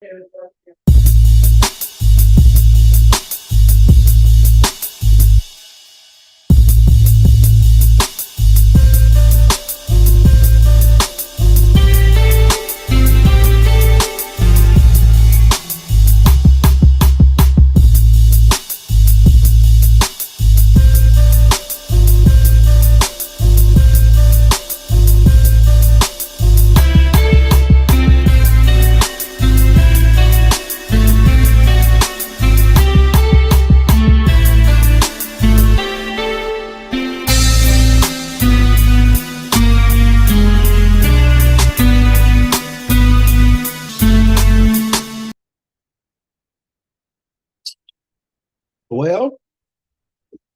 Well,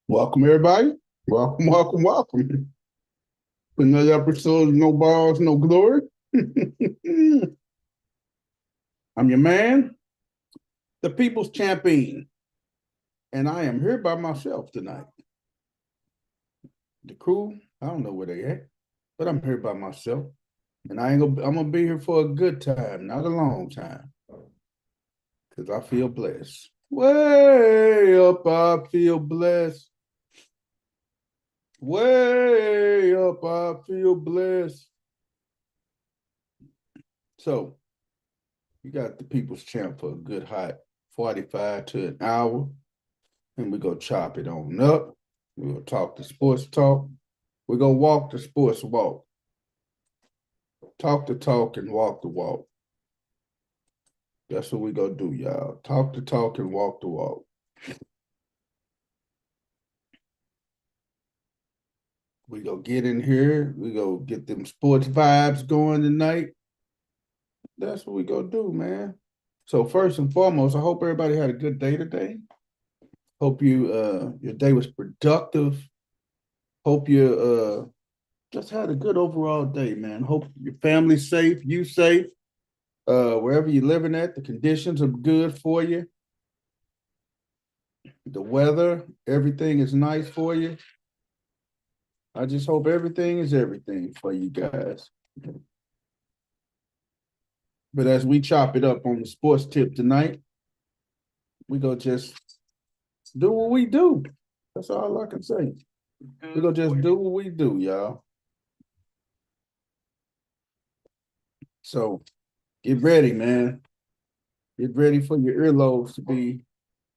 welcome everybody. Welcome. Another episode of No Balls, No Glory. I'm your man, the People's Champion, and I am here by myself tonight. The crew, I don't know where they at, but I'm here by myself, and I'm gonna be here for a good time, not a long time, because I feel blessed. Way up, I feel blessed. Way up, I feel blessed. So, you got the People's Champ for a good hot 45 to an hour. And we're going to chop it on up. We're going to talk the sports talk. We're going to walk the sports walk. Talk the talk and walk the walk. That's what we're going to do, y'all. Talk the talk and walk the walk. We're going to get in here. We're going to get them sports vibes going tonight. That's what we're going to do, man. So first and foremost, I hope everybody had a good day today. Hope your day was productive. Hope you just had a good overall day, man. Hope your family's safe, you safe. Wherever you're living at, the conditions are good for you. The weather, everything is nice for you. I just hope everything is everything for you guys. But as we chop it up on the sports tip tonight, we go just do what we do. That's all I can say. We go just do what we do, y'all. So get ready, man. Get ready for your earlobes to be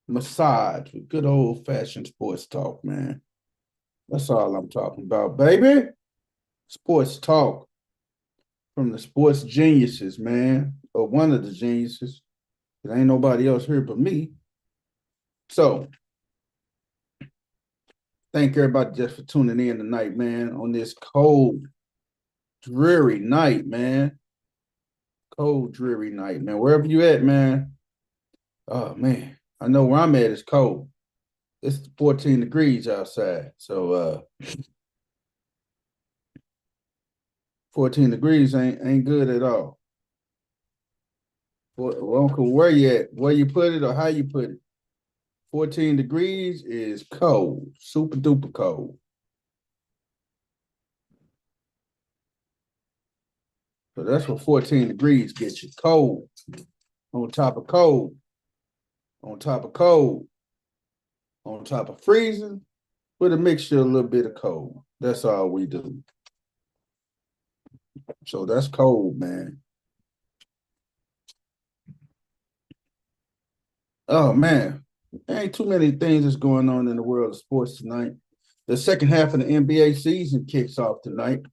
massaged with good old-fashioned sports talk, man. That's all I'm talking about, baby. Sports talk from the sports geniuses, man, or one of the geniuses. There ain't nobody else here but me. So, thank everybody just for tuning in tonight, man, on this cold, dreary night, man. Cold, dreary night, man. Wherever you at, man. Oh, man. I know where I'm at is cold. It's 14 degrees outside. So, 14 degrees ain't good at all. Well, Uncle, where you at? Where you put it or how you put it? 14 degrees is cold, super duper cold. So that's what 14 degrees gets you, cold, on top of cold, on top of cold, on top of freezing, with a mixture of a little bit of cold. That's all we do. So that's cold, man. Oh, man. There ain't too many things that's going on in the world of sports tonight. The second half of the NBA season kicks off tonight.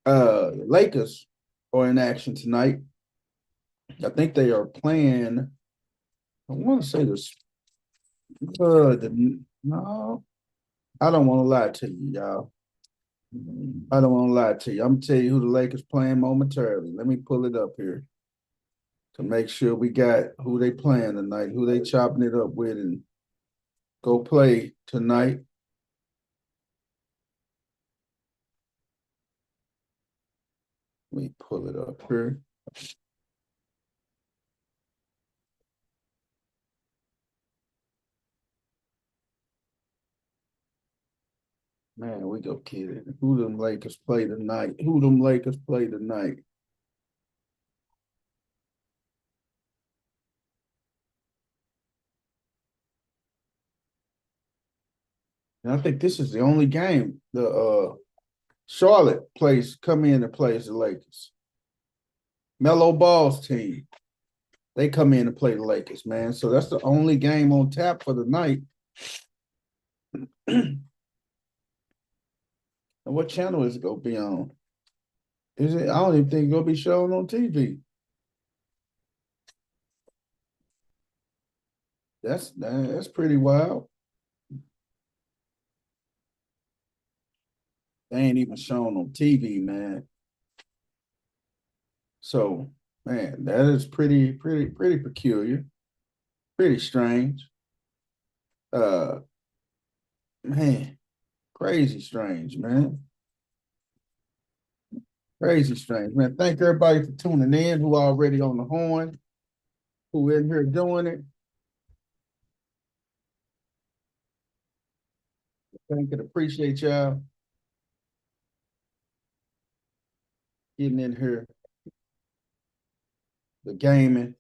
The Lakers are in action tonight. I think they are playing. I want to say this. No, I don't want to lie to you, y'all. I don't want to lie to you. I'm gonna tell you who the Lakers playing momentarily. Let me pull it up here to make sure we got who they playing tonight, who they chopping it up with, and go play tonight. Let me pull it up here. Man, we go kidding. Who them Lakers play tonight? Who them Lakers play tonight? And I think this is the only game the Charlotte come in and plays the Lakers. Melo Ball's team. They come in and play the Lakers, man. So that's the only game on tap for the night. And what channel is it gonna be on? Is it? I don't even think it's gonna be shown on TV. That's pretty wild. They ain't even shown on TV, man. So, man, that is pretty peculiar, pretty strange. Uh, man, crazy strange, man. Crazy strange, man. Thank everybody for tuning in who already on the horn, who in here doing it. Thank and appreciate y'all getting in here, the gaming,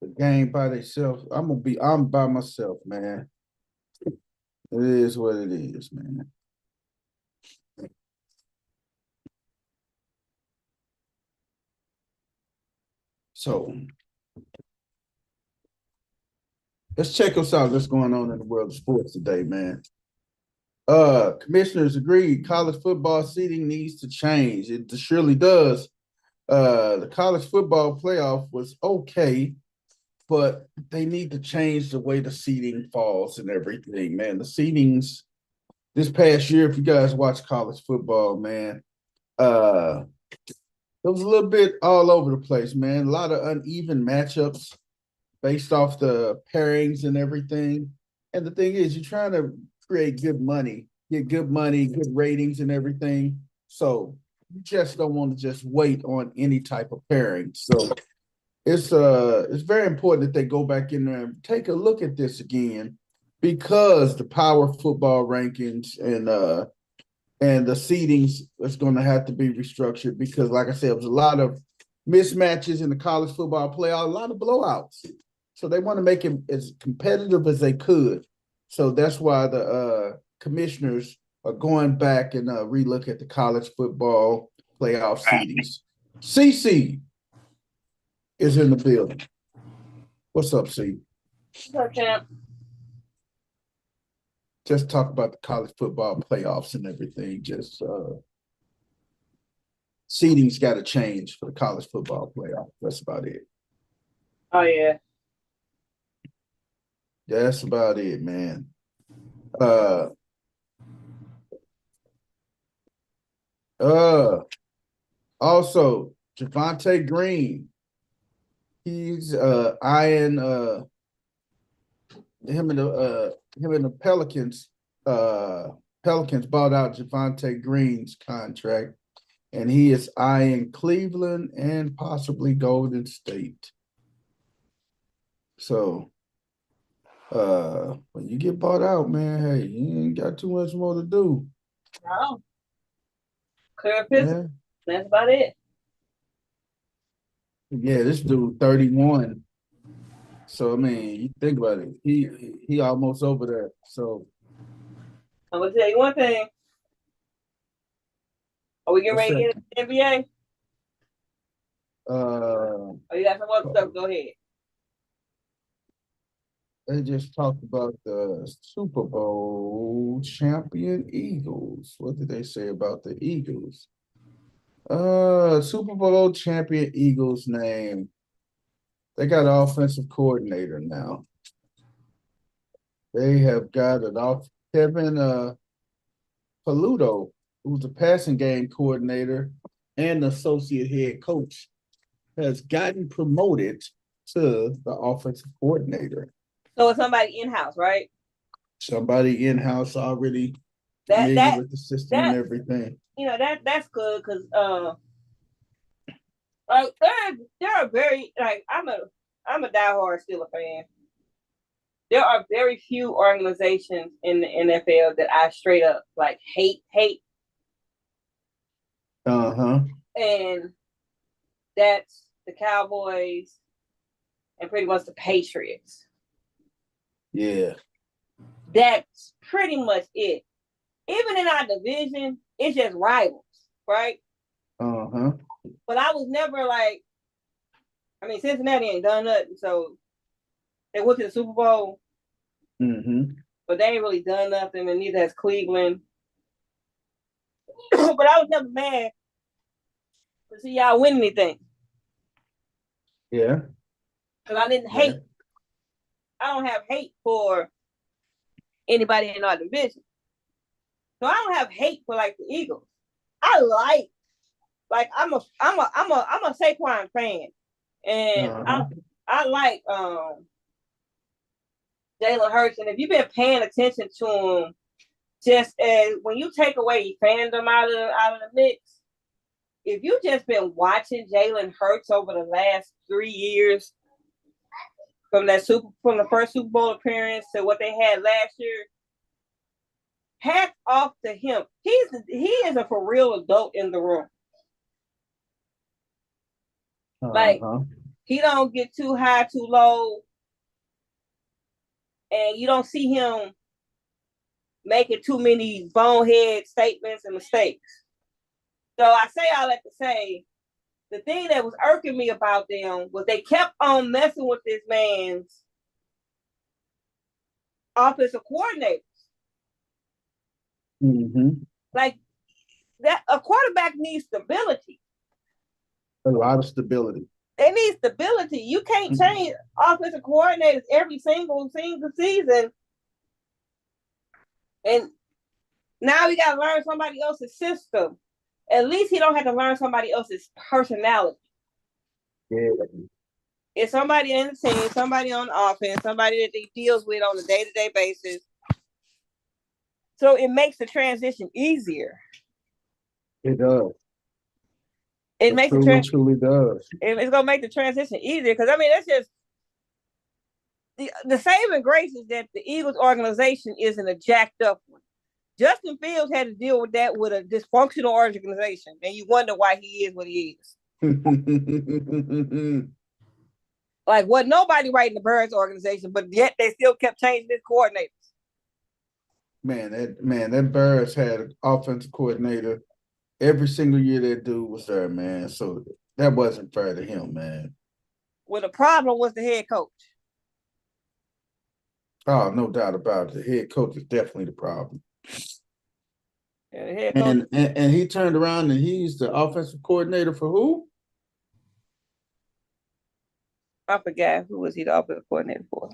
the game by themselves. I'm by myself, man. It is what it is, man. So let's check us out. What's going on in the world of sports today, man? Commissioners agreed college football seating needs to change. It surely does. The college football playoff was okay, but they need to change the way the seating falls and everything, man. The seatings this past year, if you guys watch college football, man, it was a little bit all over the place, man. A lot of uneven matchups based off the pairings and everything. And the thing is, you're trying to create good money, get good money, good ratings and everything. So you just don't want to just wait on any type of pairing. So it's very important that they go back in there and take a look at this again because the power football rankings and the seedings is going to have to be restructured because, like I said, it was a lot of mismatches in the college football playoff, a lot of blowouts. So they want to make it as competitive as they could. So that's why the commissioners are going back and relook at the college football playoff seedings. CC is in the building. What's up, C? What's up, champ? Just talk about the college football playoffs and everything. Just seeding's got to change for the college football playoff. That's about it. Oh yeah. That's about it, man. Also, Javonte Green, he's eyeing him and the Pelicans. Pelicans bought out Javonte Green's contract, and he is eyeing Cleveland and possibly Golden State. So when you get bought out, man, hey, you ain't got too much more to do. No. Clear physical. Yeah. That's about it. Yeah, this dude 31. So I mean, you think about it. He almost over there. So I'm gonna tell you one thing. Are we getting ready to get the NBA? Oh, you got some other stuff. Go ahead. They just talked about the Super Bowl champion Eagles. What did they say about the Eagles? Super Bowl champion Eagles name. They got an offensive coordinator now. They have got an Kevin Paluto, who's the passing game coordinator and associate head coach, has gotten promoted to the offensive coordinator. So it's somebody in-house, right? Somebody in-house already familiar with the system and everything. You know, that's good because like there are very like I'm a diehard Steelers fan. There are very few organizations in the NFL that I straight up like hate. And that's the Cowboys and pretty much the Patriots. Yeah. That's pretty much it. Even in our division, it's just rivals, right? Uh-huh. But I was never like, I mean, Cincinnati ain't done nothing, so they went to the Super Bowl, but they ain't really done nothing, and neither has Cleveland. But I was never mad to see y'all win anything. Yeah. Because I didn't hate. I don't have hate for anybody in our division. So I don't have hate for like the Eagles. I like I'm a Saquon fan. And I like Jalen Hurts. And if you've been paying attention to him, just as when you take away fandom out of the mix, if you just been watching Jalen Hurts over the last 3 years, from the first Super Bowl appearance to what they had last year, hats off to him. He is a for real adult in the room. Like he don't get too high, too low, and you don't see him making too many bonehead statements and mistakes. So I say all that to say, the thing that was irking me about them was they kept on messing with this man's offensive coordinators. Like that, a quarterback needs stability. A lot of stability. They need stability. You can't change offensive coordinators every single season. And now we got to learn somebody else's system. At least he don't have to learn somebody else's personality. Yeah. It's somebody in the team, somebody on offense, somebody that he deals with on a day-to-day basis. So it makes the transition easier. It does. It makes truly does. It's gonna make the transition easier because I mean that's just the saving grace is that the Eagles organization isn't a jacked up one. Justin Fields had to deal with that with a dysfunctional organization, and you wonder why he is what he is. Like, what nobody right in the Birds organization, but yet they still kept changing his coordinators. That Birds had an offensive coordinator every single year that dude was there, man. So that wasn't fair to him, man. Well, the problem was the head coach. Oh, no doubt about it. The head coach is definitely the problem. Yeah, the head coach. And he turned around and he's the offensive coordinator for who? I forgot who was he the offensive coordinator for.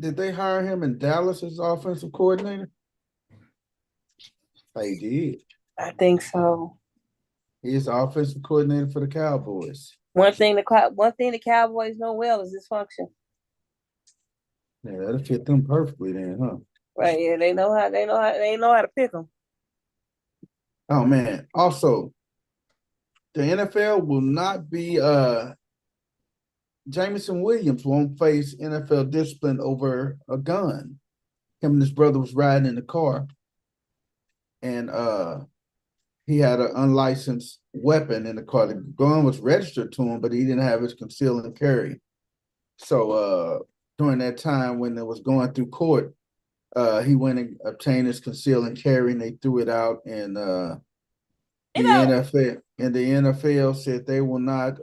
Did they hire him in Dallas as offensive coordinator? They did. I think so. He's the offensive coordinator for the Cowboys. One thing the Cowboys know well is dysfunction. Yeah, that'll fit them perfectly then, huh? Right, yeah, they know how to pick them. Oh man. Also, the NFL will not be Jameson Williams won't face NFL discipline over a gun. Him and his brother was riding in the car, and he had an unlicensed weapon in the car. The gun was registered to him, but he didn't have his conceal and carry. So during that time when it was going through court, he went and obtained his conceal and carry, and they threw it out. And the NFL said they will not.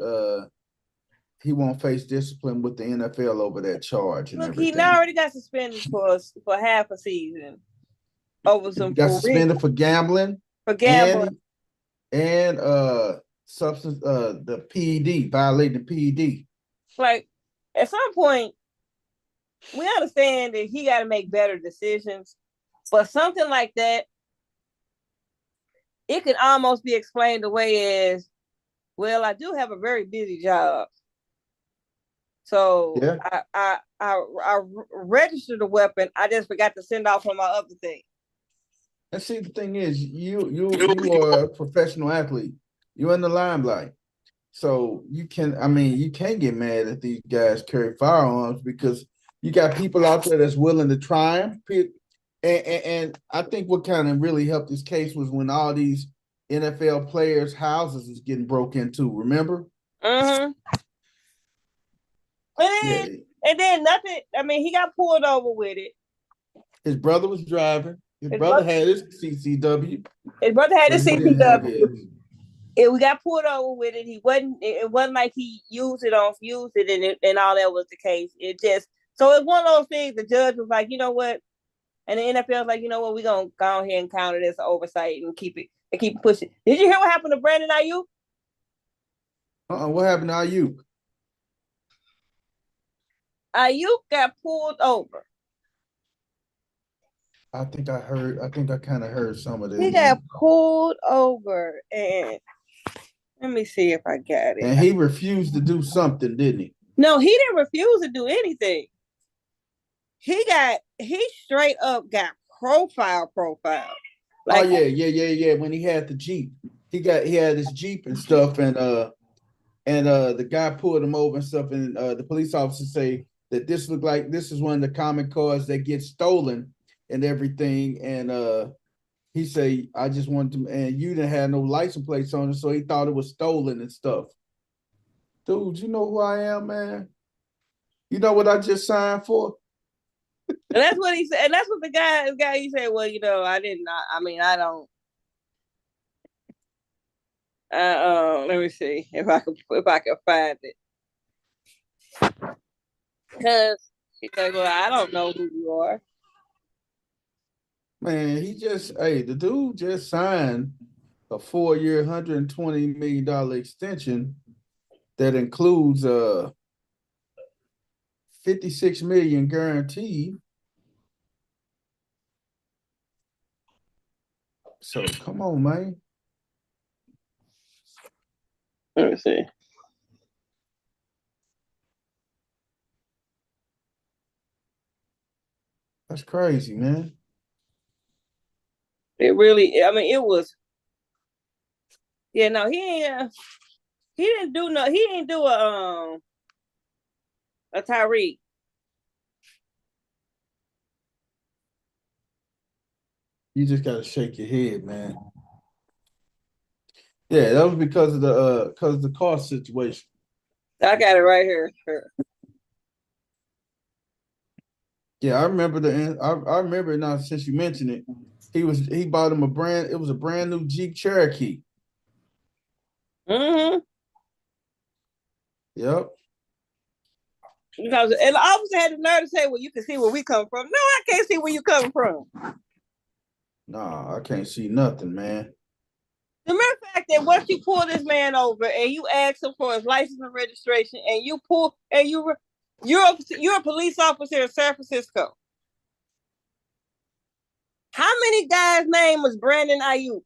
He won't face discipline with the NFL over that charge. And everything. He now already got suspended for half a season over some. He got suspended for gambling. For gambling. And substance, the PED, violating the PED. Like at some point, we understand that he got to make better decisions, but something like that, it can almost be explained away as, well, I do have a very busy job. So yeah. I registered a weapon. I just forgot to send off on my other thing. And see, the thing is, you are a professional athlete. You're in the limelight. So you can't get mad at these guys carry firearms because you got people out there that's willing to try them. And I think what kind of really helped this case was when all these NFL players' houses was getting broke into. Remember? Mm-hmm. And then nothing. I mean, he got pulled over with it. His brother was driving. His His brother brother, had his CCW, his brother had but his he didn't have CCW. his. We got pulled over with it. He wasn't. It wasn't like he used it, and all that was the case. It just so it's one of those things. The judge was like, you know what, and the NFL was like, you know what, we're gonna go ahead and counter this oversight and keep pushing. Did you hear what happened to Brandon Ayuk? What happened to Ayuk? Ayuk got pulled over. I think I kind of heard some of He this. got pulled over, and let me see if I got it. And he refused to do something, didn't he? No, he didn't refuse to do anything. He straight up got profile. Like, oh yeah. When he had the Jeep, he had his Jeep and stuff, and the guy pulled him over and stuff, and the police officer say that this looked like this is one of the common cars that get stolen and everything, and he say, I just wanted to, and you didn't have no license plates on it, so he thought it was stolen and stuff. Dude, you know who I am, man? You know what I just signed for? And that's what he said. And that's what the guy he said, well, I didn't. I don't. Let me see if I can find it. Because he said, well, I don't know who you are. Man, the dude just signed a 4-year, $120 million extension that includes 56 million guaranteed. So come on, man. Let me see. That's crazy, man. It really, it was. Yeah, no, he didn't do a Tyreek. You just gotta shake your head, man. Yeah, that was because of the cost situation. I got it right here. Sure. Yeah, I remember now since you mentioned it. He bought him it was a brand new Jeep Cherokee. Mm-hmm. Yep. Because and the officer had the nerve to say, well, you can see where we come from. No, I can't see where you coming from. Nah, I can't see nothing, man. The mere fact that once you pull this man over and you ask him for his license and registration, and you're a police officer in San Francisco. How many guys' name was Brandon Ayuk?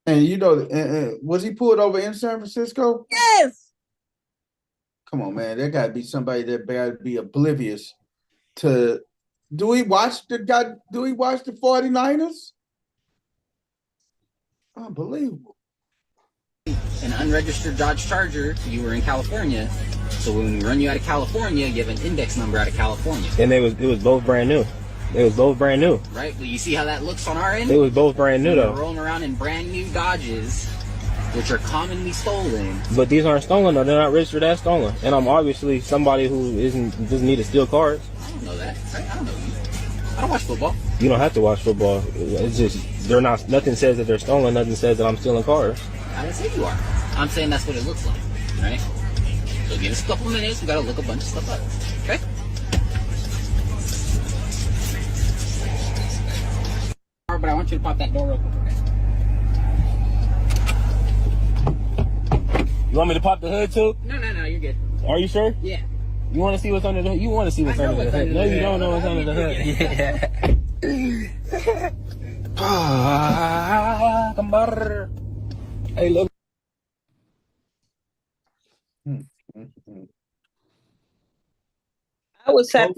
And was he pulled over in San Francisco? Yes. Come on, man. There got to be somebody that got to be oblivious to. Do we watch the 49ers? Unbelievable. An unregistered Dodge Charger, you were in California. So when we run you out of California, you have an index number out of California. And it was both brand new. It was both brand new. Right? Well, you see how that looks on our end? It was both brand new, though. We're rolling around in brand new Dodges, which are commonly stolen. But these aren't stolen, though. They're not registered as stolen. And I'm obviously somebody who doesn't need to steal cars. I don't know that. Right? I don't know you. I don't watch football. You don't have to watch football. It's just, they're not, nothing says that they're stolen. Nothing says that I'm stealing cars. I didn't say you are. I'm saying that's what it looks like. Right? So give us a couple minutes. We got to look a bunch of stuff up. Okay? But I want you to pop that door real quick. You want me to pop the hood, too? No, you're good. Are you sure? Yeah. You want to see what's under the hood? You want to see what's under the hood. No, you don't know what's under the hood. Yeah. Hey, look. I would have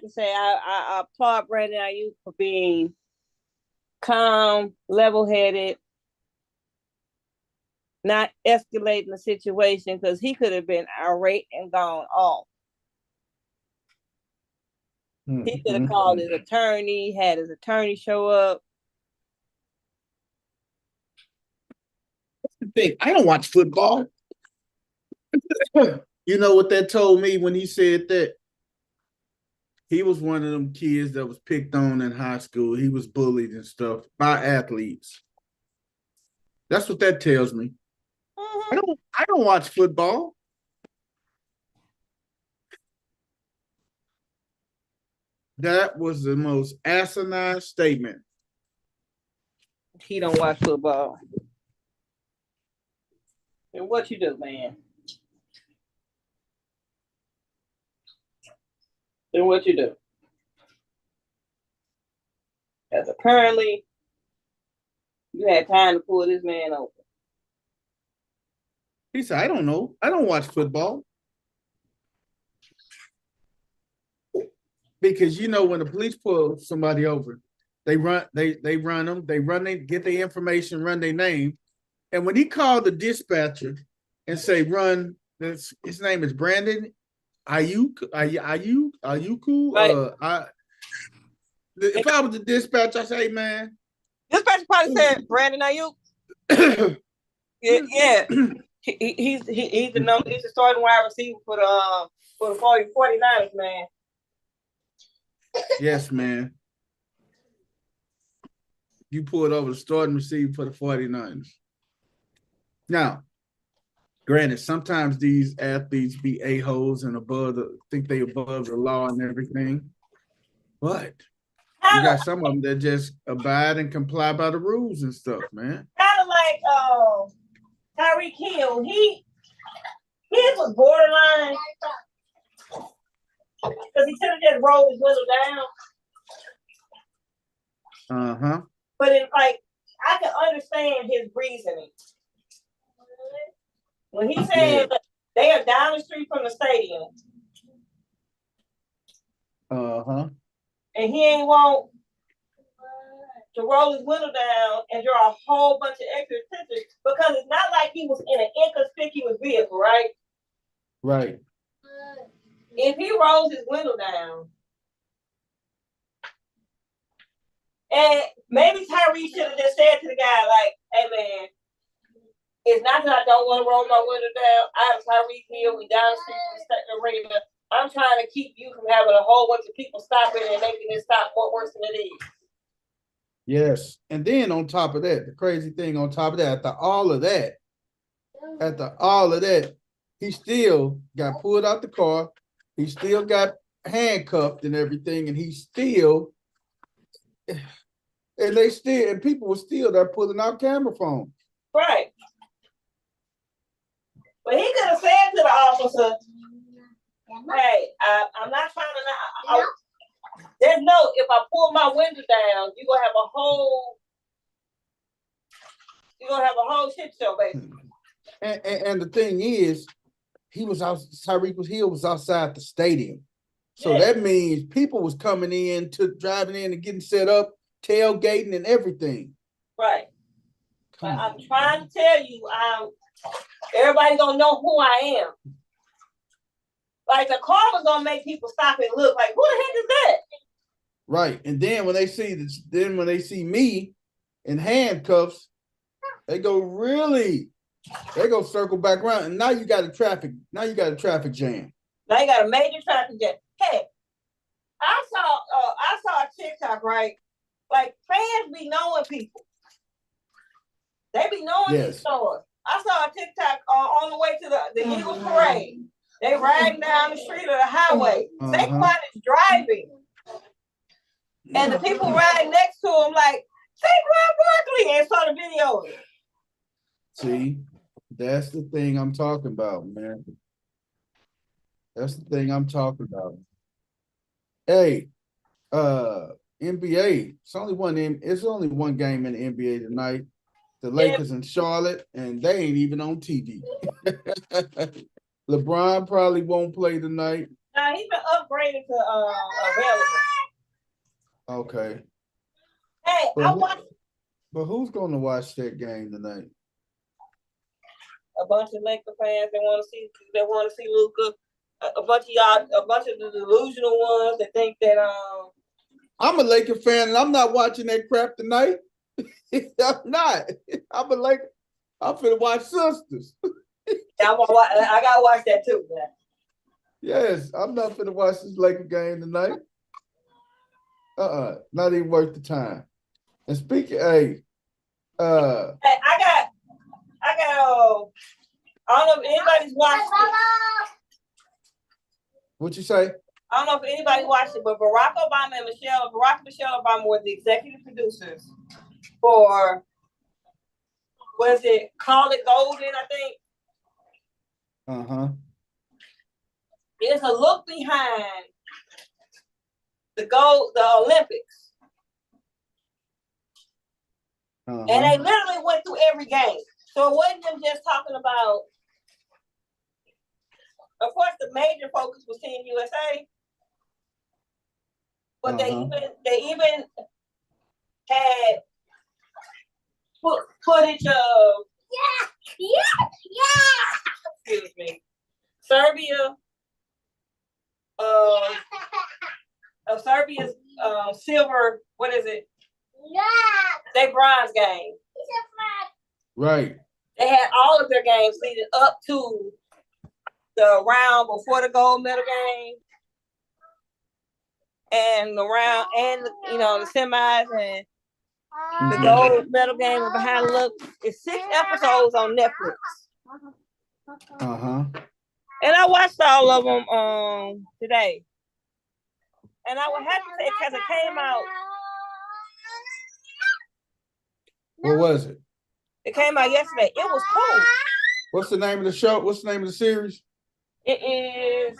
to say I applaud Brandon Ayuk for being calm, level-headed, not escalating the situation, because he could have been irate and gone off. He could have called his attorney, had his attorney show up. I don't watch football. You know what that told me when he said that? He was one of them kids that was picked on in high school. He was bullied and stuff by athletes. That's what that tells me. Mm-hmm. I don't watch football. That was the most asinine statement. He don't watch football. And what you do, man? Then what you do? Because apparently you had time to pull this man over. He said, I don't know. I don't watch football. Because you know when the police pull somebody over, they run them, they get their information, run their name. And when he called the dispatcher and say run, his name is Brandon Ayuk. Right. If I was the dispatcher, I say, hey, man. Dispatcher probably said Brandon Ayuk. Yeah. He's the number. He's the starting wide receiver for the 49ers, man. Yes, man. You pulled over the starting receiver for the 49ers. Now, granted, sometimes these athletes be a-holes and think they above the law and everything. But you got some of them that just abide and comply by the rules and stuff, man. Kind of like Tyreek Hill. His was borderline because he should have just rolled his window down. Uh-huh. But it's like I can understand his reasoning. When he said they are down the street from the stadium. Uh-huh. And he ain't want to roll his window down and draw a whole bunch of extra attention because it's not like he was in an inconspicuous vehicle, right? Right. If he rolls his window down, and maybe Tyree should have just said to the guy, like, hey, man, it's not that I don't want to roll my window down. I'm Tyree Hill. We down the street from the arena. I'm trying to keep you from having a whole bunch of people stopping and making this stop more worse than it is. Yes. And then on top of that, the crazy thing on top of that, after all of that, he still got pulled out the car. He still got handcuffed and everything. And people were still there pulling out camera phones. Right. But he could have said to the officer, hey, I'm not trying to there's no, if I pull my window down, you're gonna have a whole shit show, basically. And the thing is, Tyreek Hill was outside the stadium. So that means people was coming in to driving in and getting set up, tailgating and everything. Right. But I'm trying to tell you, everybody's gonna know who I am. Like the car was gonna make people stop and look like, who the heck is that? Right. And then when they see me in handcuffs, they go circle back around. And now you got a traffic jam. Now you got a major traffic jam. Hey, I saw a TikTok, right? Like fans be knowing people. They be knowing these stores. I saw a TikTok on the way to the Eagles parade. They riding down the street or the highway. Saquon is driving. And the people riding next to him like, Saquon Barkley, and saw the video. See, that's the thing I'm talking about, man. That's the thing I'm talking about. Hey, NBA. It's only one game in the NBA tonight. The Lakers in Charlotte, and they ain't even on TV. LeBron probably won't play tonight. Nah, he's been upgraded to available. Okay. Hey, but who's going to watch that game tonight? A bunch of Laker fans that want to see Luka. A bunch of the delusional ones that think that I'm a Laker fan and I'm not watching that crap tonight. I'm not. I'm a Laker. I'm finna watch Sisters. I gotta watch that too, man. Yes, I'm not finna watch this Laker game tonight. Not even worth the time. And speaking, hey, Hey, I got. I don't know if anybody's watched it. what you say? I don't know if anybody watched it, but Barack and Michelle Obama were the executive producers for, what is it? Call It Golden, I think. It's a look behind the Olympics. And they literally went through every game. So it wasn't them just talking about, of course, the major focus was Team USA. But they even had footage of excuse me, Serbia, of Serbia's silver. What is it? They bronze game. Right. They had all of their games leading up to the round before the gold medal game, and the round, and the semis, and the gold medal game and behind the look. It's 6 episodes on Netflix. And I watched all of them today. And I would have to say, because it came out. What was it? It came out yesterday. It was cool. What's the name of the show? What's the name of the series? It is.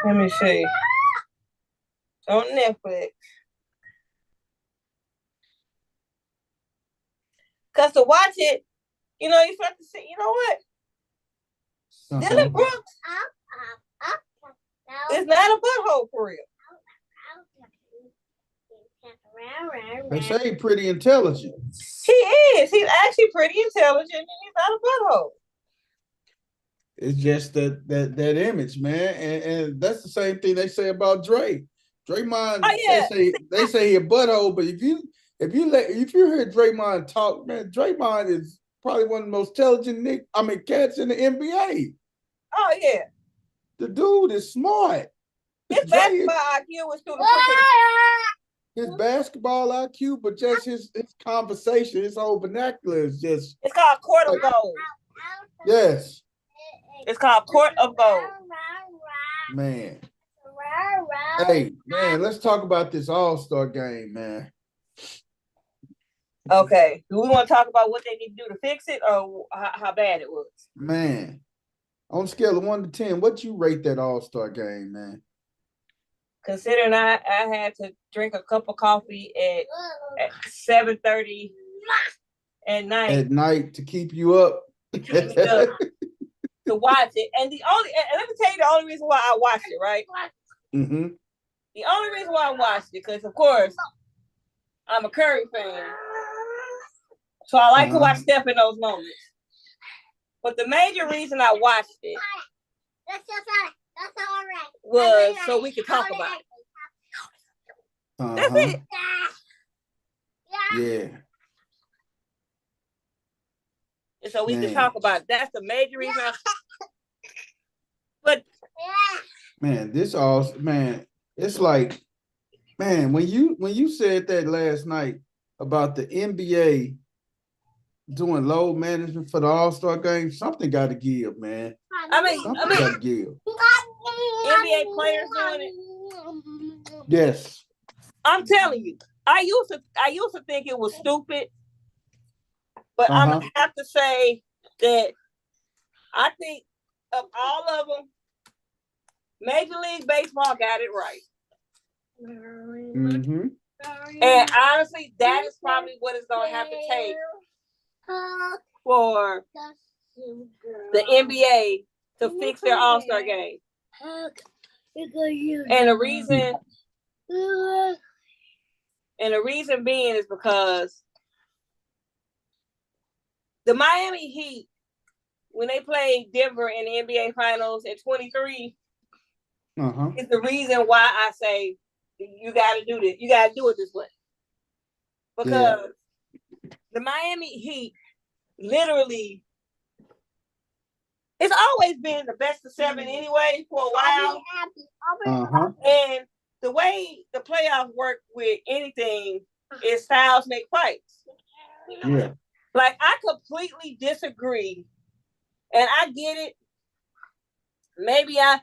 Let me see. On Netflix. Because to watch it, you start to see, you know what? Dylan Brooks is not a butthole for real. They say he's pretty intelligent. He is. He's actually pretty intelligent, and he's not a butthole. It's just that image, man, and that's the same thing they say about Dre. Draymond, they say he a butthole, but if you hear Draymond talk, man, Draymond is probably one of the most intelligent cats in the NBA. Oh yeah, the dude is smart. His basketball IQ was through the his basketball IQ, but just his conversation, his whole vernacular is just. It's called Court of Gold. Yes. It's called Court of Gold. Man. Hey, man, let's talk about this All-Star game, man. Okay. Do we want to talk about what they need to do to fix it, or how bad it was? Man, on a scale of 1 to 10, what you rate that All-Star game, man? Considering I had to drink a cup of coffee at 7:30 at night. At night to keep you up. To watch it. And let me tell you the only reason why I watched it, right? Mm-hmm. The only reason why I watched it, because of course, I'm a Curry fan. So I like to watch Steph in those moments. But the major reason I watched it was so we could talk about it. That's it. Yeah. And so we can talk about it. That's the major reason. But man, it's like, man, when you said that last night about the NBA doing load management for the All-Star game, something got to give, man. Something got to give. NBA players doing it. Yes. I'm telling you, I used to think it was stupid, but I'm gonna have to say that I think of all of them, Major League Baseball got it right. Mm-hmm. And honestly, that is probably what it's gonna have to take for the NBA to fix their All-Star game. And the reason being is because the Miami Heat, when they played Denver in the NBA Finals in 23, is the reason why I say you got to do this. You got to do it this way. Because the Miami Heat literally, it's always been the best of 7 anyway for a while. And the way the playoffs work with anything is styles make fights. Yeah. Like, I completely disagree, and I get it. Maybe I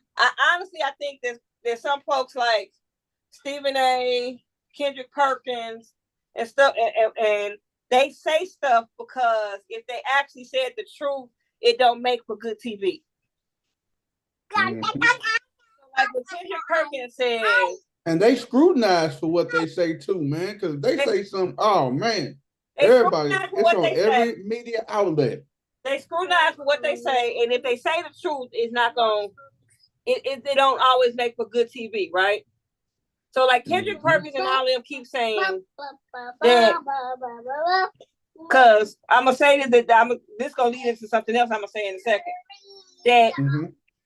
honestly, I think there's some folks like Stephen A., Kendrick Perkins, and stuff, and they say stuff because if they actually said the truth, it don't make for good TV. Mhm. Like what Kendrick Perkins says, And they scrutinize for what they say too, man. Because they say something, oh man, they everybody, scrutinize for it's what on they every say. media outlet. They scrutinize for what they say, and if they say the truth, it's not going. It don't always make for good TV, right? So like Kendrick Perkins and all of them keep saying that, because I'm gonna say that this gonna lead into something else. I'm gonna say in a second that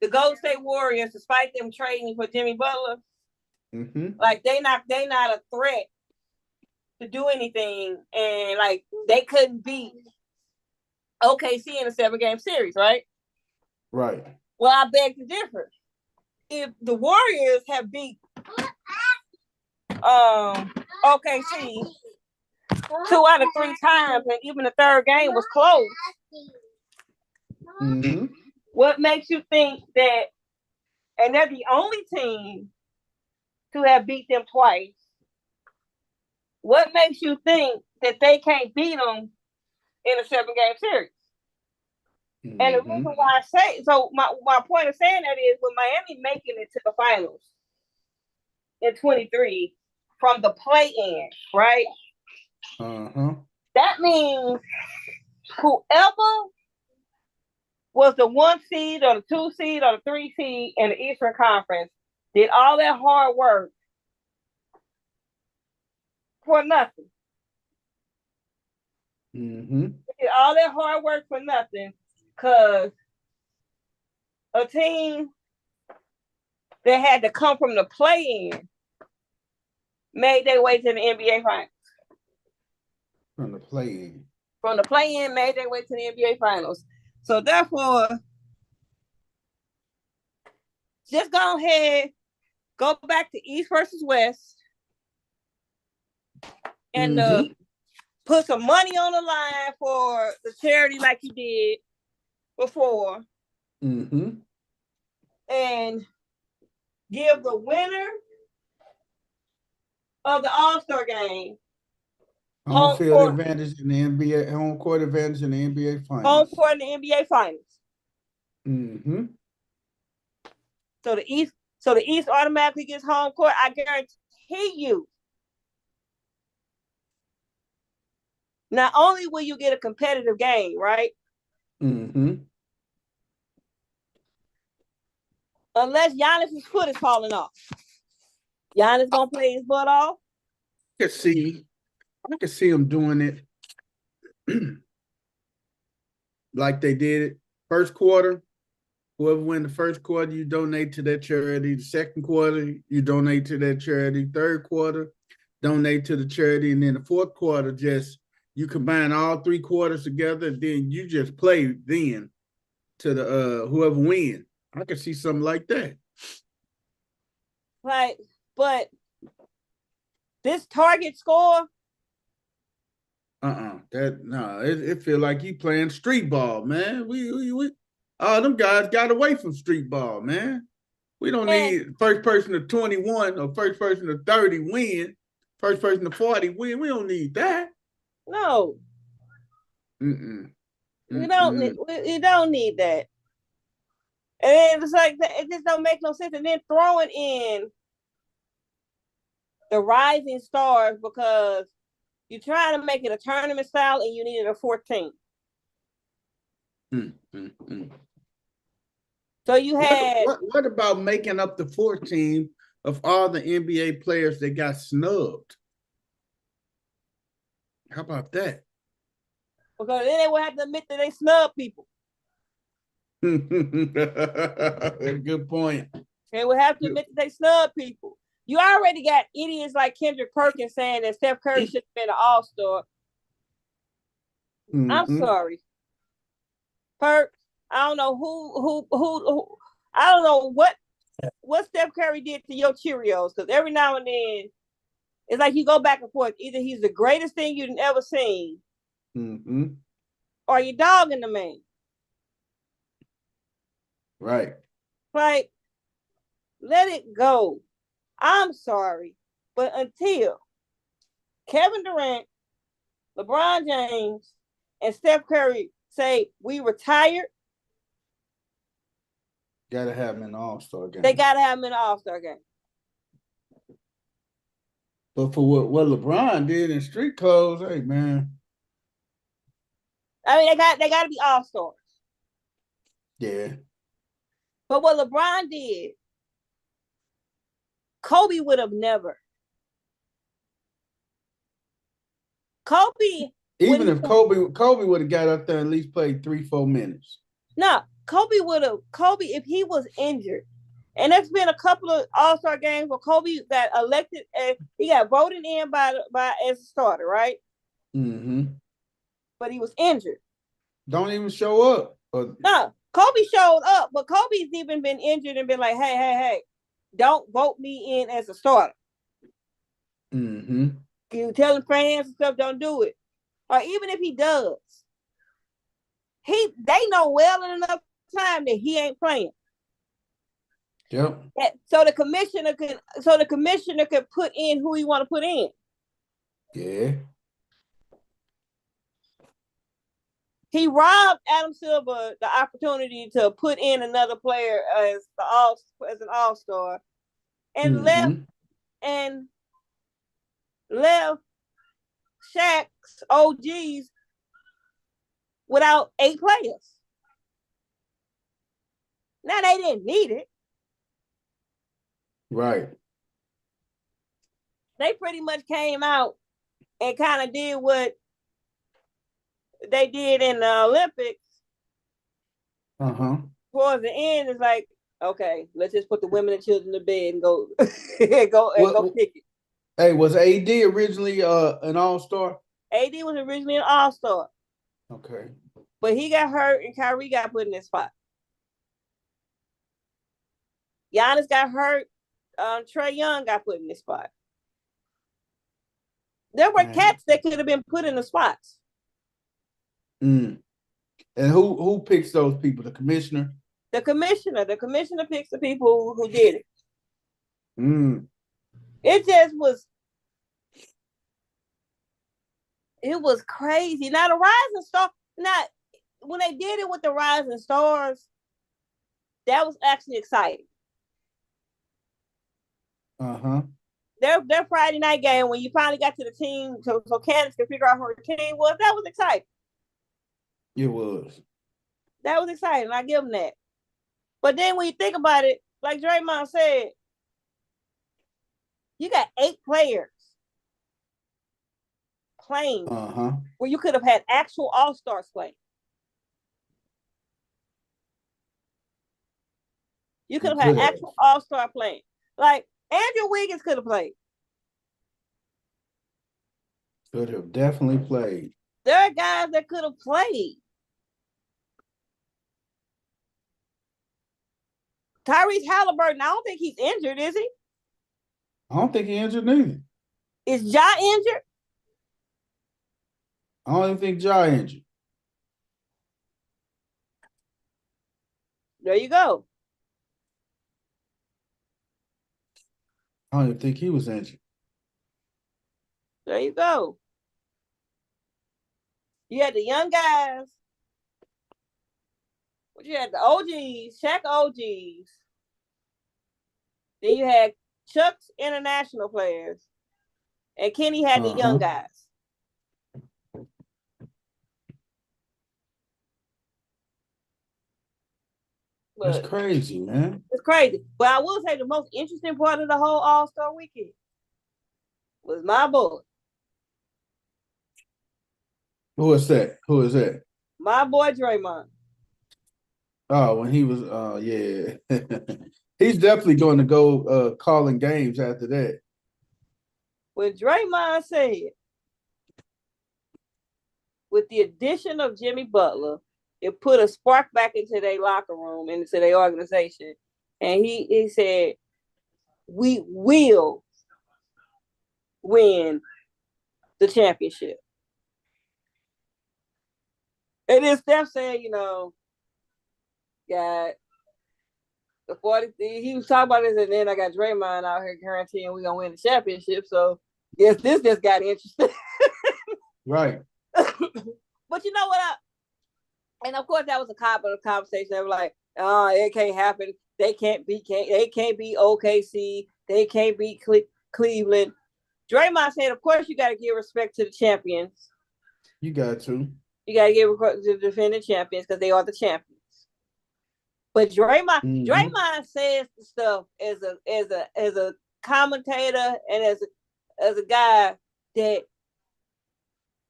the Golden State Warriors, despite them trading for Jimmy Butler, like they not a threat to do anything, and like they couldn't beat OKC in a 7-game series, right? Right. Well, I beg to differ. If the Warriors have beat OKC 2 out of 3 times, and even the third game was close, what makes you think that? And they're the only team to have beat them twice. What makes you think that they can't beat them in a 7-game series? And the reason why I say so, my point of saying that is with Miami making it to the finals in 23 from the play-in, right? That means whoever was the 1 seed or the 2 seed or the 3 seed in the Eastern Conference did all that hard work for nothing. Did all that hard work for nothing because a team that had to come from the play-in made their way to the NBA Finals. From the play-in. From the play-in, made their way to the NBA Finals. So therefore, just go ahead, go back to East versus West, and put some money on the line for the charity like you did before, and give the winner of the All-Star game home field advantage in the NBA, home court advantage in the NBA Finals. Home court in the NBA Finals. So the East automatically gets home court. I guarantee you. Not only will you get a competitive game, right? Unless Giannis's foot is falling off. Giannis gonna play his butt off. I can see him doing it like they did it first quarter. Whoever win the first quarter, you donate to that charity. The second quarter, you donate to that charity. Third quarter, donate to the charity. And then the fourth quarter, just you combine all 3 quarters together, and then you just play then to the whoever wins. I can see something like that. Right, but this target score. It feel like you playing street ball, man. We all them guys got away from street ball, man. We don't need first person to 21 or first person to 30 win, first person to 40 win. We don't need that. No. You don't need that. And it's like it just don't make no sense. And then throwing in the rising stars because you're trying to make it a tournament style and you needed a 14. So you had what about making up the 14 of all the NBA players that got snubbed? How about that? Because then they would have to admit that they snub people. Good point. They would have to admit that they snub people. You already got idiots like Kendrick Perkins saying that Steph Curry should have been an all-star. I'm sorry. Perk, I don't know who I don't know what what Steph Curry did to your Cheerios, because every now and then it's like you go back and forth. Either he's the greatest thing you've ever seen, or you dogging the man. Right. Like, let it go. I'm sorry, but until Kevin Durant, LeBron James, and Steph Curry say we retired, Gotta have him in the All-Star game. they gotta have him in the All-Star game. But for what LeBron did in street clothes, hey man. I mean, they got to be All-Stars. Yeah. But what LeBron did, Kobe would have never. Kobe. Even if Kobe would have got up there and at least played 3-4 minutes. No, Kobe if he was injured. And there's been a couple of All-Star games where Kobe got elected and he got voted in by as a starter, right? But he was injured. Don't even show up. No, Kobe showed up, but Kobe's even been injured and been like, hey, don't vote me in as a starter. You telling fans and stuff, don't do it. Or even if he does, they know well enough time that he ain't playing. Yep. So the commissioner could put in who he want to put in. Yeah. He robbed Adam Silver the opportunity to put in another player as an all-star, and left Shaq's OGs without 8 players. Now they didn't need it. Right. They pretty much came out and kind of did what they did in the Olympics. Towards the end, it's like, okay, let's just put the women and children to bed and go go kick it. Hey, was AD originally an all-star? AD was originally an all-star. Okay. But he got hurt and Kyrie got put in his spot. Giannis got hurt. Trae Young got put in his spot. There were cats that could have been put in the spots. And who picks those people? The commissioner? The commissioner. The commissioner picks the people who did it. It just was. It was crazy. Now the Rising Star. Now when they did it with the Rising Stars, that was actually exciting. Their Friday night game when you finally got to the team, so Candace could figure out who her team was. That was exciting. It was. That was exciting. I give them that. But then when you think about it, like Draymond said, you got 8 players playing where you could have had actual all-stars playing. You could have had actual all-star playing. Like Andrew Wiggins could have played. Could have definitely played. There are guys that could have played. Tyrese Halliburton, I don't think he's injured, is he? I don't think he's injured neither. Is Ja injured? I don't even think Ja injured. There you go. I don't even think he was injured. There you go. You had the young guys. But you had the OGs, Shaq OGs. Then you had Chuck's international players. And Kenny had the young guys. But that's crazy, man. It's crazy. But I will say the most interesting part of the whole All-Star weekend was my boy. Who is that? Who is that? My boy Draymond. Oh, when he was, yeah. He's definitely going to go calling games after that. When Draymond said, with the addition of Jimmy Butler, it put a spark back into their locker room and into their organization. And he said, we will win the championship. And then Steph said, got the 40. He was talking about this, and then I got Draymond out here guaranteeing we're gonna win the championship. So yes, this just got interesting. Right. But you know what? And of course that was a conversation. They were like, "Oh, it can't happen. They can't be OKC. They can't beat Cleveland." Draymond said, "Of course you got to give respect to the champions. You got to. You got to give respect to the defending champions because they are the champions." But Draymond says the stuff as a commentator and as a guy that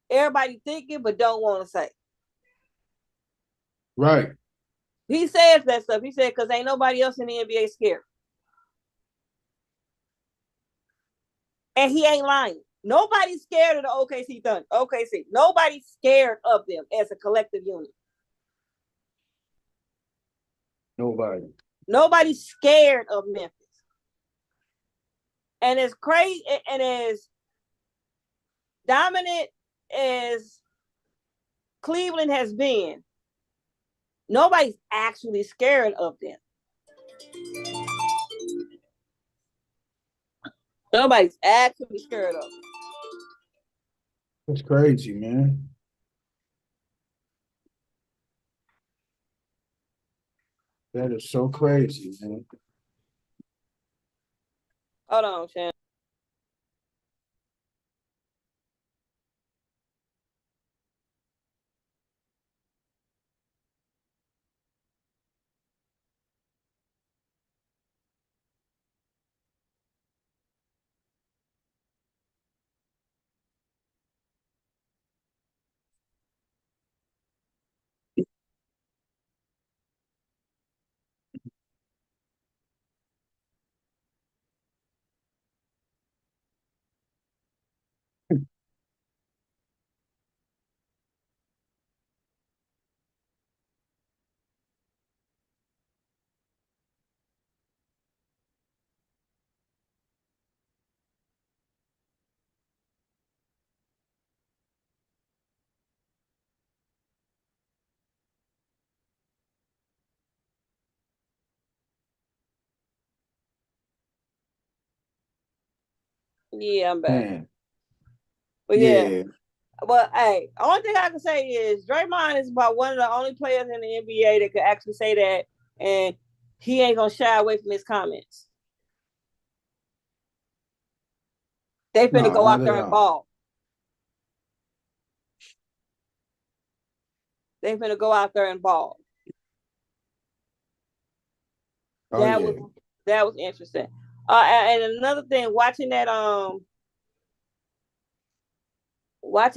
everybody thinking but don't want to say. Right. He says that stuff. He said because ain't nobody else in the NBA scared, and he ain't lying. Nobody's scared of the OKC Thunder. OKC. Nobody's scared of them as a collective unit. Nobody. Nobody's scared of Memphis. And as crazy and as dominant as Cleveland has been, nobody's actually scared of them. Nobody's actually scared of them. That's crazy, man. That is so crazy, man. Hold on, Shan. Yeah, I'm back. Man. But yeah. But hey, only thing I can say is Draymond is about one of the only players in the NBA that could actually say that, and he ain't gonna shy away from his comments. They finna go out there and ball. They finna go out there and ball. That was interesting. And another thing, watching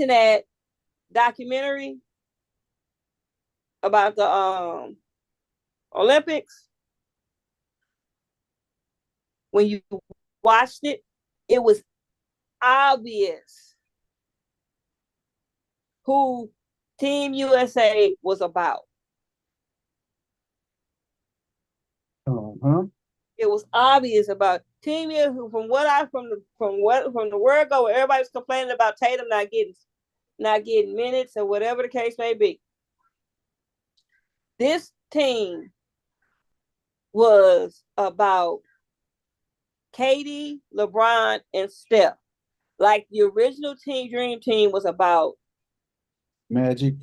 that documentary about the Olympics, when you watched it, it was obvious who Team USA was about. It was obvious about Team USA. From the word go, where everybody's complaining about Tatum not getting minutes or whatever the case may be. This team was about KD, LeBron, and Steph. Like the original Dream Team was about Magic,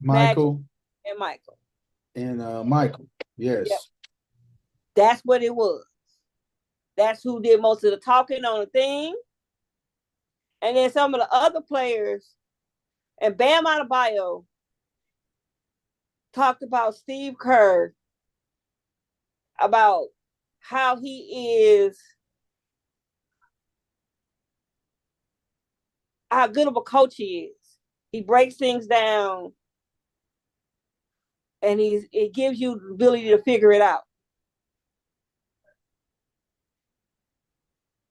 Michael, and Michael. And Michael, yes. Yep. That's what it was. That's who did most of the talking on the thing. And then some of the other players, and Bam Adebayo talked about Steve Kerr, about how he is, how good of a coach he is. He breaks things down, and it gives you the ability to figure it out.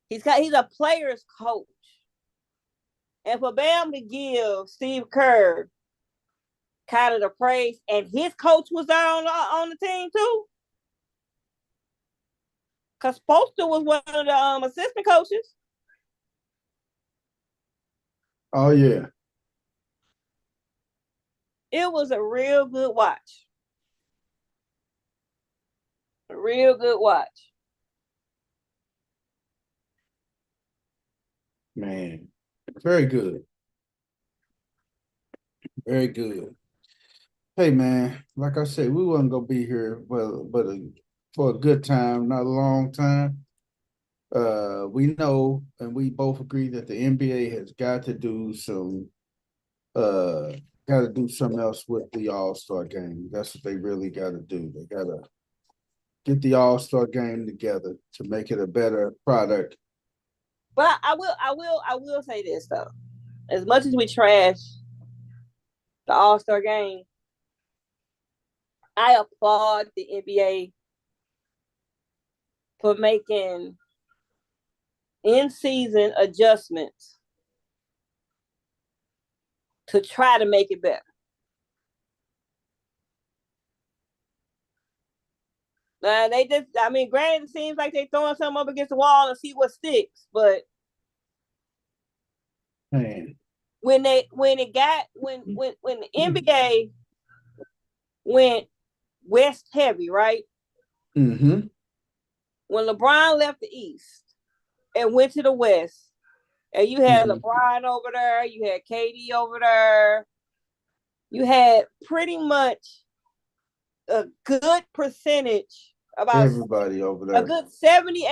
He's a player's coach. And for Bam to give Steve Kerr kind of the praise, and his coach was there on the team too. Because Spoelstra was one of the assistant coaches. Oh yeah. It was a real good watch. A real good watch. Man, very good. Very good. Hey man, like I said, we wasn't gonna be here, for a good time, not a long time. We know and we both agree that the NBA has got to do something else with the All-Star game. That's what they really gotta do. They gotta get the All-Star game together to make it a better product. But I will say this though. As much as we trash the All-Star game, I applaud the NBA for making in-season adjustments to try to make it better. Granted, it seems like they're throwing something up against the wall and see what sticks, but Man. when the NBA went West heavy, right? Mm-hmm. When LeBron left the East and went to the West, and you had LeBron over there, you had KD over there, you had pretty much a good percentage, about everybody over there. A good 70,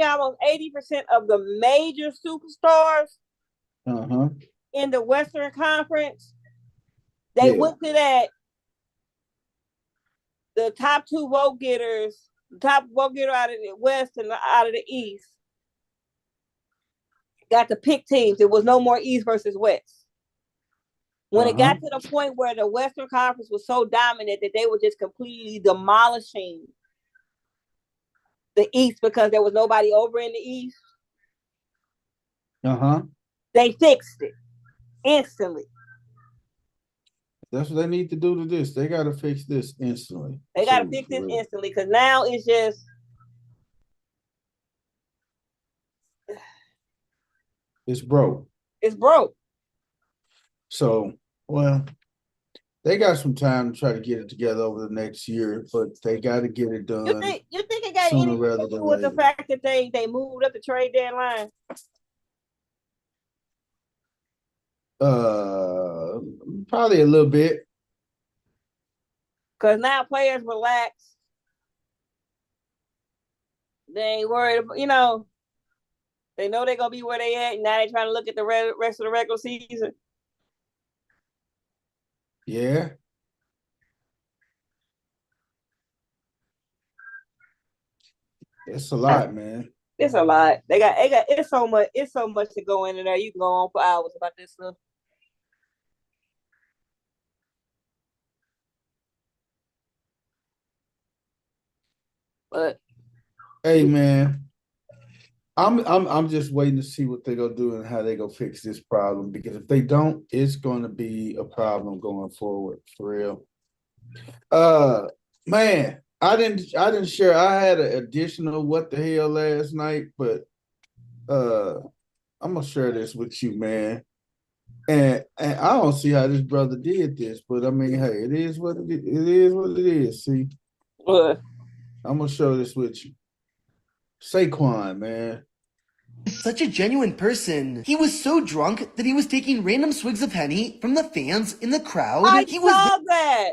almost 80% of the major superstars in the Western Conference. They went to that. The top two vote getters, the top vote getter out of the West and out of the East, got to pick teams. It was no more East versus West. When it got to the point where the Western Conference was so dominant that they were just completely demolishing the East because there was nobody over in the East, they fixed it instantly. That's what they need to do to this. They got to fix this instantly. They got to fix this instantly because now it's just it's broke. It's broke. So, well, they got some time to try to get it together over the next year, but they got to get it done. You think it got anything to do with the fact that they moved up the trade deadline? Probably a little bit. Because now players relax. They ain't worried about, they know they're going to be where they at. Now they're trying to look at the rest of the regular season. Yeah. It's a lot, man. It's a lot. It's so much to go into there. You can go on for hours about this stuff. But hey, man, I'm just waiting to see what they're gonna do and how they're gonna fix this problem, because if they don't, it's gonna be a problem going forward for real. Man, I didn't share. I had an additional what the hell last night, but I'm gonna share this with you, man. And I don't see how this brother did this, but I mean, hey, it is what it is. It is what it is. See, I'm gonna show this with you. Saquon, man. Such a genuine person. He was so drunk that he was taking random swigs of Henny from the fans in the crowd. I saw that.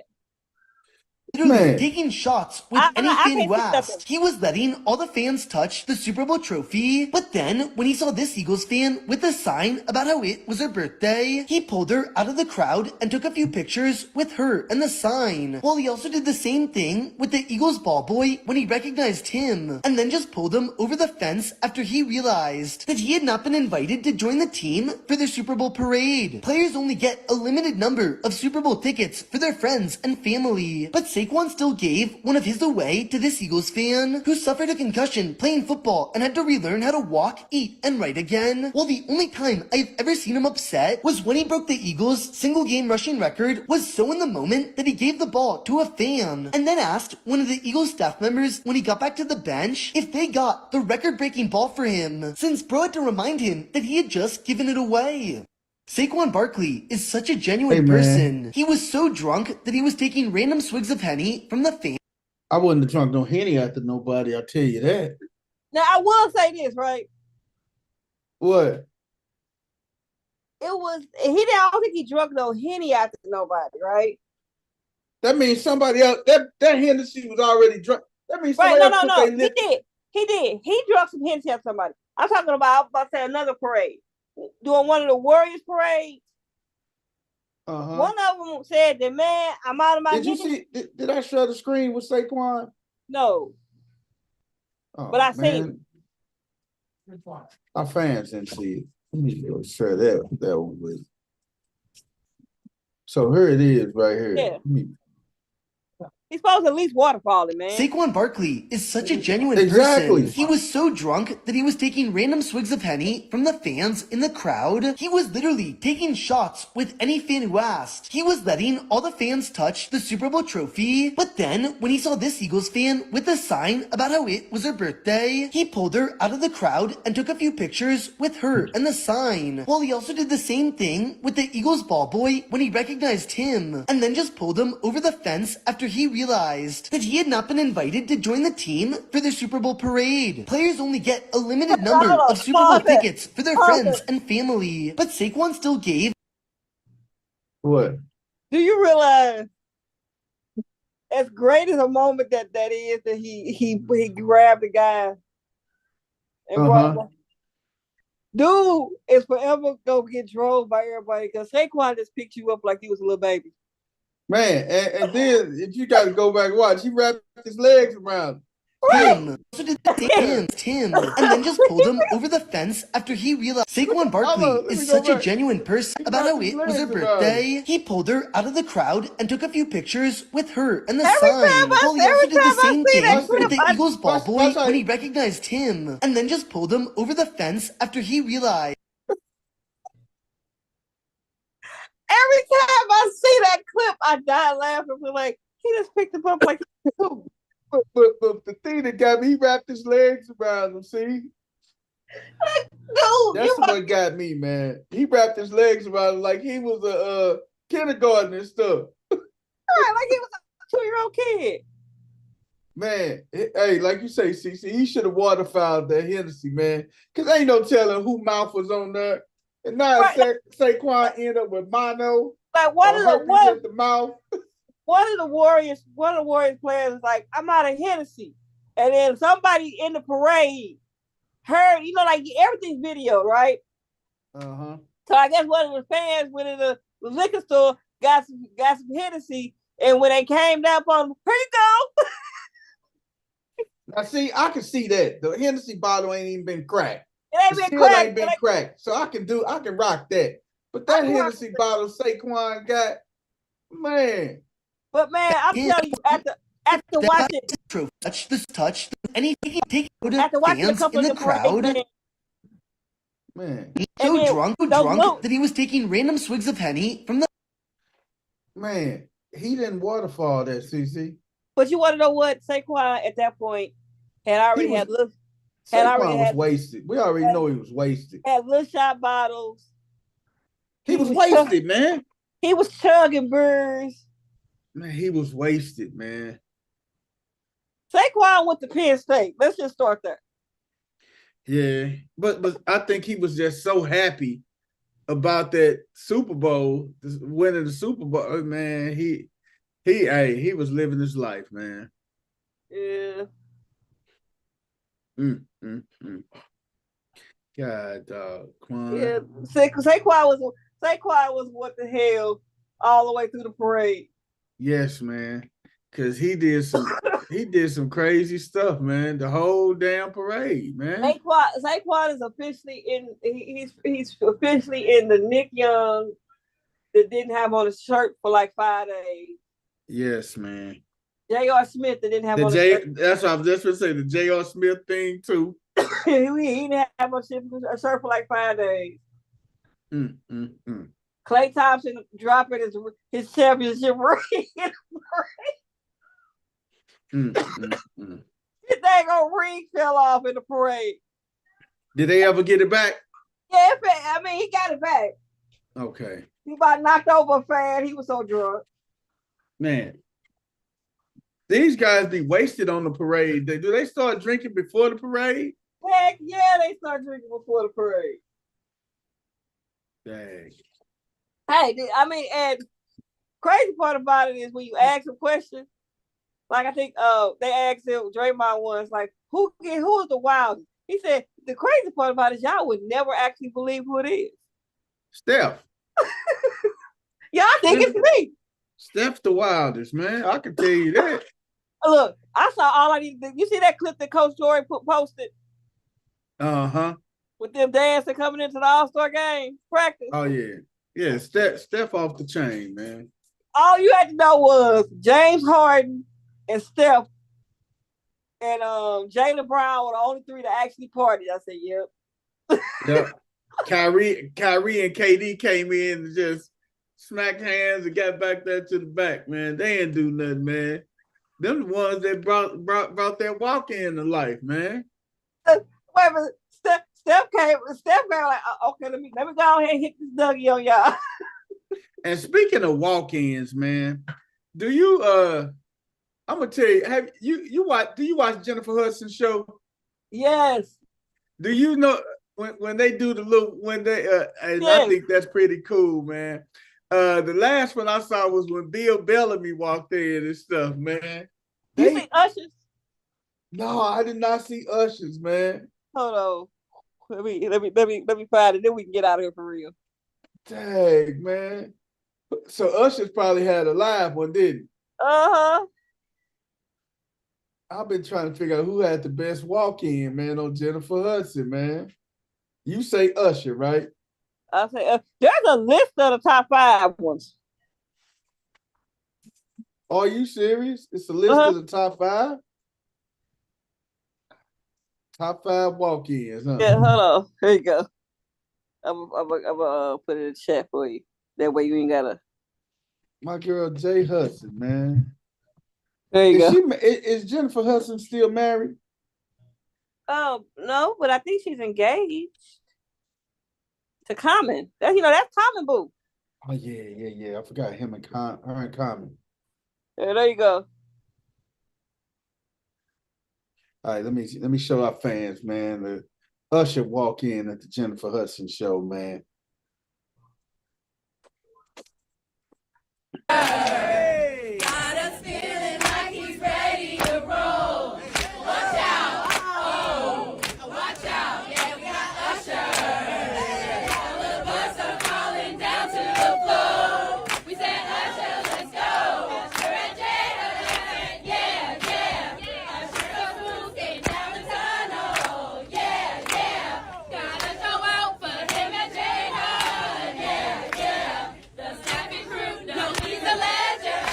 Literally taking shots with any fan who asked. He was letting all the fans touch the Super Bowl trophy, but then when he saw this Eagles fan with a sign about how it was her birthday, he pulled her out of the crowd and took a few pictures with her and the sign. While he also did the same thing with the Eagles ball boy when he recognized him, and then just pulled him over the fence after he realized that he had not been invited to join the team for their Super Bowl parade. Players only get a limited number of Super Bowl tickets for their friends and family, but Saquon still gave one of his away to this Eagles fan who suffered a concussion playing football and had to relearn how to walk, eat, and write again. While the only time I've ever seen him upset was when he broke the Eagles' single game rushing record, was so in the moment that he gave the ball to a fan and then asked one of the Eagles staff members when he got back to the bench if they got the record-breaking ball for him, since bro had to remind him that he had just given it away. Saquon Barkley is such a genuine person. He was so drunk that he was taking random swigs of Henny from the fan. I wouldn't have drunk no Henny after nobody, I'll tell you that. Now, I will say this, right? What? I don't think he drunk no Henny after nobody, right? That means somebody else, that Hennessy was already drunk. That means somebody else no. He did. He drunk some Hennessy after somebody. I'm talking about to say another parade. Doing one of the Warriors parades. One of them said that, man, I'm out of my Did you see, did I share the screen with Saquon? No. But I seen it. Our fans didn't see it. Let me go share that one with. So here it is right here. Yeah. He's supposed to at least waterfall it, man. Saquon Barkley is such a genuine person. He was so drunk that he was taking random swigs of Henny from the fans in the crowd. He was literally taking shots with any fan who asked. He was letting all the fans touch the Super Bowl trophy. But then, when he saw this Eagles fan with a sign about how it was her birthday, he pulled her out of the crowd and took a few pictures with her and the sign. While he also did the same thing with the Eagles ball boy when he recognized him, and then just pulled him over the fence after he realized that he had not been invited to join the team for the Super Bowl parade. Players only get a limited number of Super Bowl tickets for their friends and family, but Saquon still gave. What? Do you realize, as great as a moment that is, that he grabbed the guy and brought him? Dude is forever gonna get drove by everybody because Saquon just picked you up like he was a little baby. Man, and then if you got to go back and watch, he wrapped his legs around him. So did Tim, and then just pulled him over the fence after he realized Saquon Barkley is such a genuine person about how it was her birthday. He pulled her out of the crowd and took a few pictures with her and the sign. While he also did the same thing with the Eagles ball boy when he recognized him, and then just pulled him over the fence after he realized. Every time I see that clip, I die laughing. We're like, he just picked him up like. But the thing that got me, he wrapped his legs around him. See, like, dude, that's what got me, man. He wrapped his legs around him like he was a kindergarten and stuff. Right, like he was a 2-year-old kid. Man, hey, like you say, CC, he should have waterfouled that Hennessy, man, because ain't no telling who mouth was on there. And now Saquon end up with mono. Like one of the mouth. One of the Warriors players is like, I'm out of Hennessy. And then somebody in the parade heard, like everything's video, right? Uh-huh. So I guess one of the fans went in the liquor store, got some Hennessy, and when they came down on him, here you go. Now see, I can see that. The Hennessy bottle ain't even been cracked. It ain't been cracked. So I can rock that. But that Hennessy bottle Saquon got, man. But man, I'm telling you, after watching after watching a couple in the crowd, man, so drunk that he was taking random swigs of Henny from the. Man, he didn't waterfall that, CC. But you want to know what? Saquon at that point had already was wasted. We already know he was wasted. Had little shot bottles. He was wasted, man. He was chugging beers. Man, he was wasted, man. Saquon went to Penn State. Let's just start there. Yeah, but I think he was just so happy about that Super Bowl, winning the Super Bowl. Man, he was living his life, man. Yeah. God, dog. Quan. Yeah, Saquon was what the hell all the way through the parade. Yes, man, because he did some crazy stuff, man. The whole damn parade, man. Saquon is officially he's officially in the Nick Young that didn't have on his shirt for like 5 days. Yes, man. J.R. Smith that didn't have the on J. That's what I was just gonna say. The J.R. Smith thing too. he didn't have a shirt for like 5 days. Klay Thompson dropping his championship ring. His dang old ring fell off in the parade. Did they ever get it back? Yeah, I mean, he got it back. Okay. He about knocked over a fan. He was so drunk. Man, these guys be wasted on the parade. Do they start drinking before the parade? Heck yeah, they start drinking before the parade. Dang. Hey, I mean, and crazy part about it is when you ask a question, like I think they asked him, Draymond once, like, who is the wildest? He said, the crazy part about it is y'all would never actually believe who it is. Steph. Y'all think it's me. Steph's the wildest, man. I can tell you that. Look, I saw all I need. You see that clip that Coach Jordan posted? With them dancing coming into the All-Star game practice. Oh, yeah. Yeah, Steph off the chain, man. All you had to know was James Harden and Steph and Jaylen Brown were the only 3 that actually partied. I said, yep. Yep. Kyrie and KD came in and just smacked hands and got back there to the back, man. They didn't do nothing, man. Them the ones that brought that walk-in to life, man. Wait a minute. Steph came like, okay, let me go ahead and hit this Dougie on y'all. And speaking of walk-ins, man, do you I'm gonna tell you, do you watch Jennifer Hudson's show? Yes. Do you know when they do the little and yes. I think that's pretty cool, man. The last one I saw was when Bill Bellamy walked in and stuff, man. You see Ushers? No, I did not see Ushers, man. Hold on. Let me find it. Then we can get out of here for real. Dang, man. So Ushers probably had a live one, didn't he? Uh-huh. I've been trying to figure out who had the best walk-in, man, on Jennifer Hudson, man. You say Usher, right? I say there's a list of the top 5 ones. Are you serious? It's a list of the top 5? Top 5 walk-ins, huh? Yeah, hold on. Here you go. I'm gonna put it in the chat for you. That way you ain't gotta. My girl Jay Hudson, man. There you go. Is Jennifer Hudson still married? No, but I think she's engaged to Common. That's Common boo. Oh yeah. I forgot him and her and Common. Yeah, there you go. All right, let me show our fans, man. The Usher walk in at the Jennifer Hudson show, man. Hey. Got us feeling like he's ready to roll. Watch out. Oh, watch out. Yeah, we got Usher. All of us are falling down to the floor. We said, Usher, let's go. Usher and Jada, yeah. Usher the fools came down the tunnel. Yeah. Gotta show out for him and Jada. Yeah. The snappy crew knows he's a legend.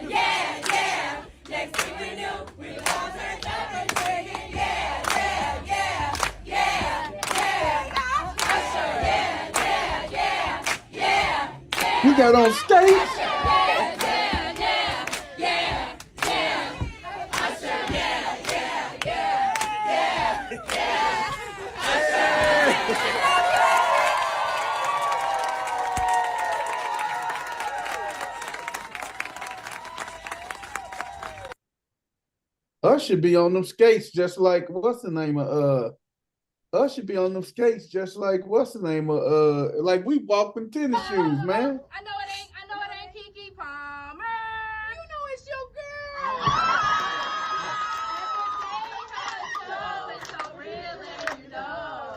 Yeah. Next thing we knew, we all turned up and singing. Yeah. Usher, yeah. He got on skates. Usher be on them skates just like what's the name of Usher be on them skates just like what's the name of like we walk in tennis shoes, man. I know it ain't Kiki Palmer. You know it's your girl. It's so real and you know.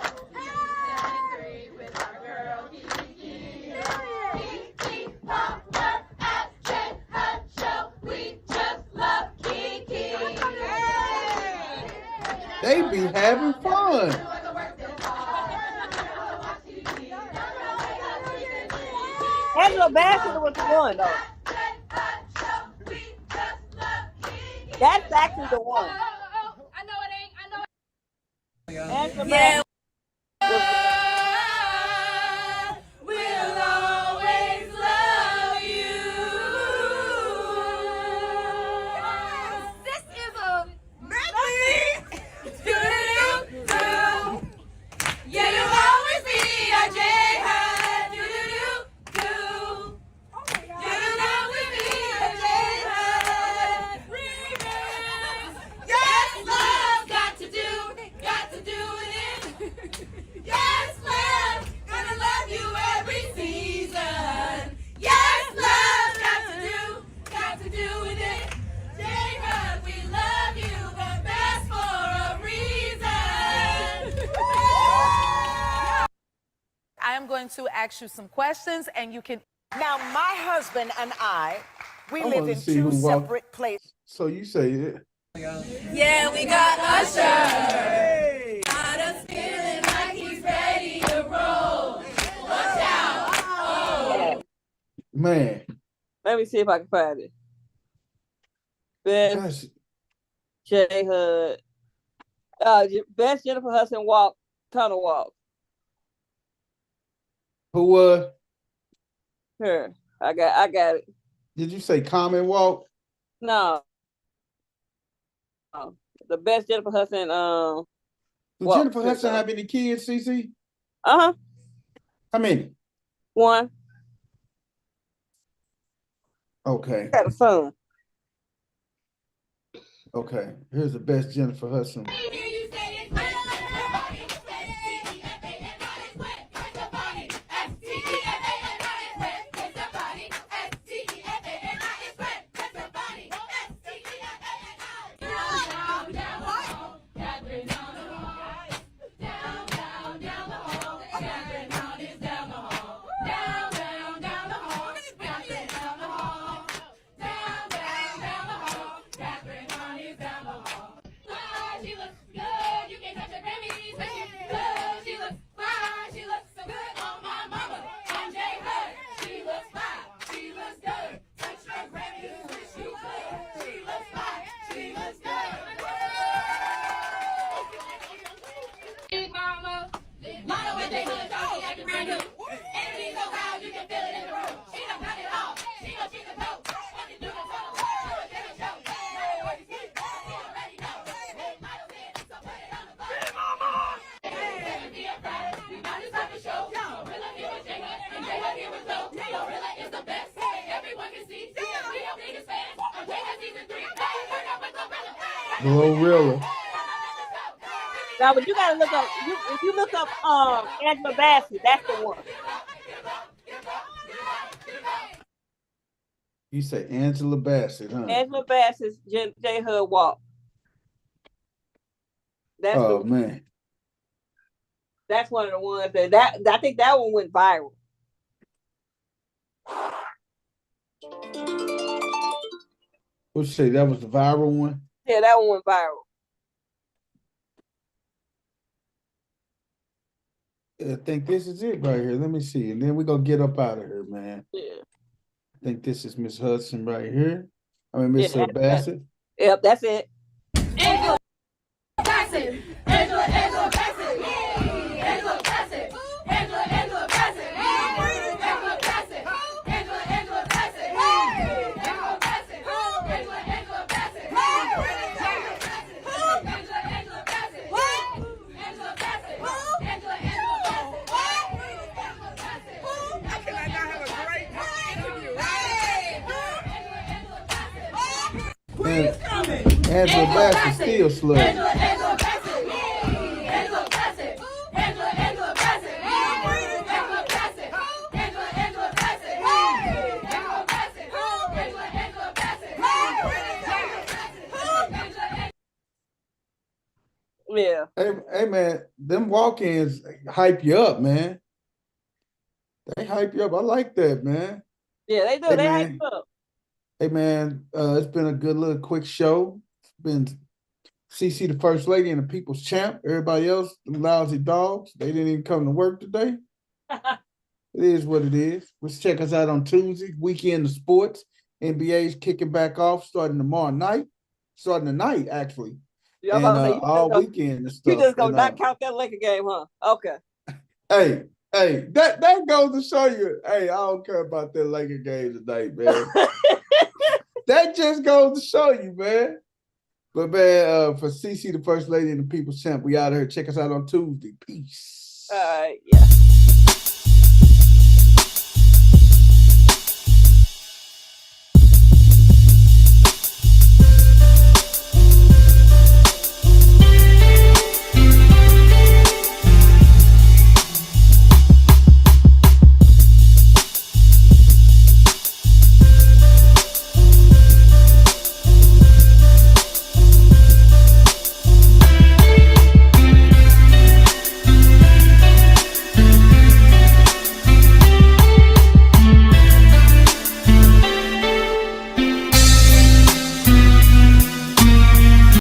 Agree with our girl Kiki. Kiki Palmer at J Hud Show. We just love Kiki. They be having fun. Angela Bassett was the one though. That's actually the one. I know it ain't. I know. Angela Yeah. Bassett. We'll always love you. This is a medley. Do-do-do-do. Yeah, you'll always be a J-Hud. Do-do-do-do. Yeah, you'll always be a J-Hud. Remix. Yes, love, got to do it. Yes, love, gonna love you every season. Yes, love, got to do with it. J-Hud, we love you, but that's for a reason. I am going to ask you some questions, and you can. Now, my husband and we I live wanna in see two who walked. separate places. So you say it. Yeah, we got Usher. Got us feeling like he's ready to roll. Watch out. Oh. Man, Let me see if I can find it. Best gosh, J-Hud. Best Jennifer Hudson walk, tunnel walk. who was? Here, I got it. Did you say Common Walk? No. The best Jennifer Hudson. Does walk. Jennifer Hudson have any kids, CC? Uh-huh. How many? One. Okay. Got a son. Okay. Here's the best Jennifer Hudson. Hear you say it. She looks good, you can't touch her Grammys, but she good. She looks fine, she looks so good on my mama. I'm J-Hud, she looks fine, she looks good. Touch her Grammys, wish you could. She looks fine, she looks good. Mama, mama with J-Hud, y'all, she acting brand new. Energy so loud, you can feel it in the room. She done got it all, she know she's a dope. What you do to follow, do a dinner show. Know what you see, you already know. Glorilla. Now, but you gotta look up. If you look up Angela Bassett, that's the one. You say Angela Bassett, huh? Angela Bassett's J-Hud walk. That's Oh man. that's one of the ones that I think that one went viral. What you say? That was the viral one? Yeah, that one went viral. I think this is it right here. Let me see. And then we're gonna get up out of here, man. Yeah. I think this is Miss Hudson right here. I mean Miss Yeah, Bassett. Yep, that's it. Angela Bassett. Angela Bassett. Angela Bassett. Angela Bassett. Angela Bassett. Angela Bassett. Angela Bassett. Angela Bassett. Angela Bassett. Angela Bassett. How can I not have a great interview? Angela Bassett still slow. Angela Bassett. Angela Bassett. Angela Bassett. Angela Bassett. Angela Bassett. Angela Bassett. Angela Bassett. Yeah. Hey man, them walk-ins hype you up, man. They hype you up. I like that, man. Yeah, they do. Hey, They man. hype up. Hey man, it's been a good little quick show. It's been CC the First Lady and the People's Champ. Everybody else, them lousy dogs, they didn't even come to work today. It is what it is. Let's check us out on Tuesday, Weekend of Sports. NBA's kicking back off starting tomorrow night. starting tonight actually, Yeah, I'm and about to say, all weekend and stuff. you just gonna and, not count that Laker game, huh? Okay. Hey, that goes to show you. Hey, I don't care about that Laker game tonight, man. That just goes to show you, man. But man, for CC, the first lady and the people's champ, we out here. Check us out on Tuesday. Peace. All right, yeah.